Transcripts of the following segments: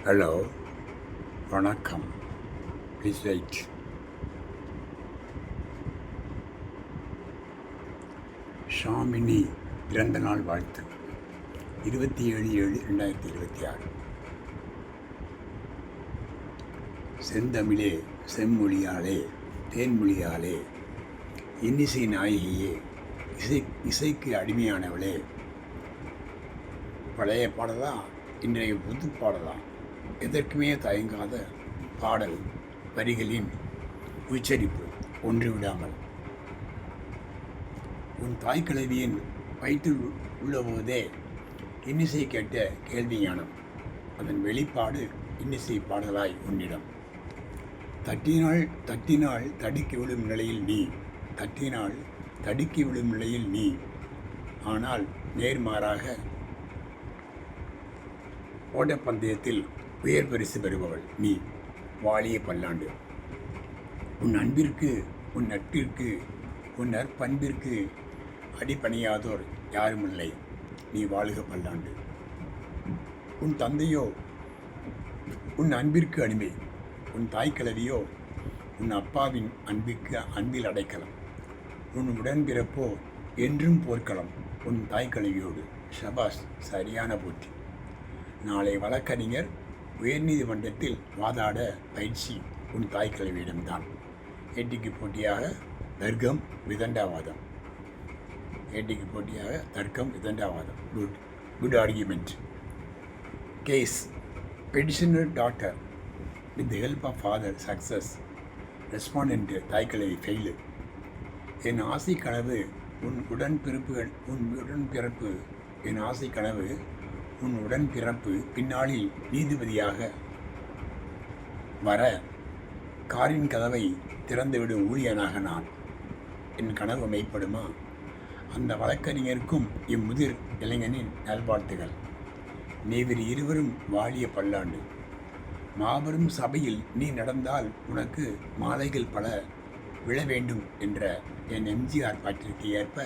Hello, வணக்கம். Please wait. Shamini பிறந்த நாள் வாழ்த்து 27/7/2026. செந்தமிழே, செம்மொழியாலே, தேன்மொழியாலே, இன்னிசை நாயகியே, இசைக்கு அடிமையானவளே. பழைய பாடலா, இன்றைய புது பாடலா, எதற்குமே தயங்காத பாடல் வரிகளின் உச்சரிப்பு ஒன்று விடாமல். உன் தாய்க்கிழவியின் வயிற்றில் உள்ளபோதே இன்னிசை கேட்ட கேள்வி ஞானம், அதன் வெளிப்பாடு இன்னிசை பாடலாய் உன்னிடம். தட்டினால் தடுக்கி விடும் நிலையில் நீ, தட்டினால் தடுக்கி விடும் நிலையில் நீ, ஆனால் நேர்மாறாக ஓட்டப்பந்தயத்தில் உயர் பரிசு பெறுபவள் நீ. வாழிய பல்லாண்டு. உன் அன்பிற்கு, உன் நட்பிற்கு, உன் நற்பண்பிற்கு அடிபணியாதோர் யாருமில்லை. நீ வாழ்க பல்லாண்டு. உன் தந்தையோ உன் அன்பிற்கு அடிமை, உன் தாய்க்கிழவியோ உன் அப்பாவின் அன்பில் அடைக்கலம். உன் உடன்பிறப்போ என்றும் போர்க்களம். உன் தாய்க்கிழவியோடு. ஷபாஸ், சரியான போட்டி. நாளை வழக்கறிஞர் உயர்நீதிமன்றத்தில் வாதாட பயிற்சி உன் தாய்க்கிழவியிடம்தான். ஏட்டிக்கு போட்டியாக தர்க்கம் விதண்டாவாதம். ஏட்டிக்கு போட்டியாக தர்க்கம் விதண்டாவாதம். Good argument. Case petitioner doctor with the help of father success. Respondent தாய்க்கிழவி ஃபெயிலு. என் ஆசை கனவு உன் உடன்பிறப்பு என் ஆசை கனவு உன் உடன்பிறப்பு பின்னாளில் நீதிபதியாக வர காரின் கதவை திறந்துவிடும் ஊழியனாக நான். என் கனவு மெய்ப்படுமா? அந்த வழக்கறிஞருக்கும் இம்முதிர் இளைஞனின் நல்வாழ்த்துகள். நீவிர் இருவரும் வாழிய பல்லாண்டு. மாபெரும் சபையில் நீ நடந்தால் உனக்கு மாலைகள் பல விழ வேண்டும் என்ற என் எம்ஜிஆர் பாட்டிற்கு ஏற்ப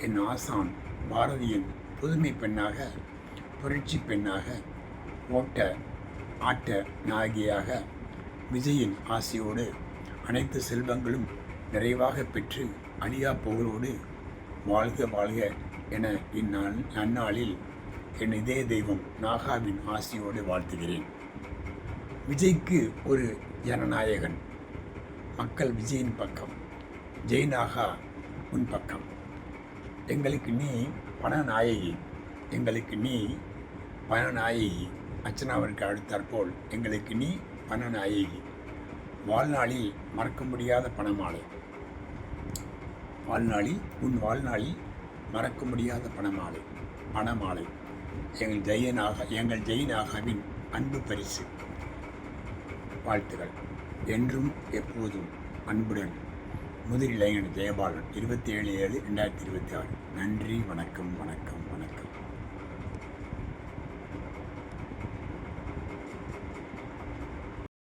என் ஆசான் பாரதியின் புதுமை பெண்ணாக, புரட்சி பெண்ணாக, ஆட்ட நாயகியாக விஜயின் ஆசையோடு அனைத்து செல்வங்களும் நிறைவாக பெற்று அழியா புகழோடு வாழ்க வாழ்க என நன்னாளில் என் இதய தெய்வம் நாகாவின் ஆசையோடு வாழ்த்துகிறேன். விஜய்க்கு ஒரு ஜனநாயகன். மக்கள் விஜயின் பக்கம், ஜெய் நாகா உன் பக்கம். எங்களுக்கு நீ பணநாயகி, எங்களுக்கு நீ பணநாயகி. அர்ச்சனாவிற்கு அடுத்தாற்போல் எங்களுக்கு நீ பணநாயகி. வாழ்நாளில் மறக்க முடியாத பணமாலை. உன் வாழ்நாளில் மறக்க முடியாத பணமாலை. எங்கள் ஜெயநாகாவின் அன்பு பரிசு. வாழ்த்துகள். என்றும் எப்போதும் அன்புடன் முதிர் இளைஞன் ஜெயபாலன். 27/7/2026. நன்றி. வணக்கம்.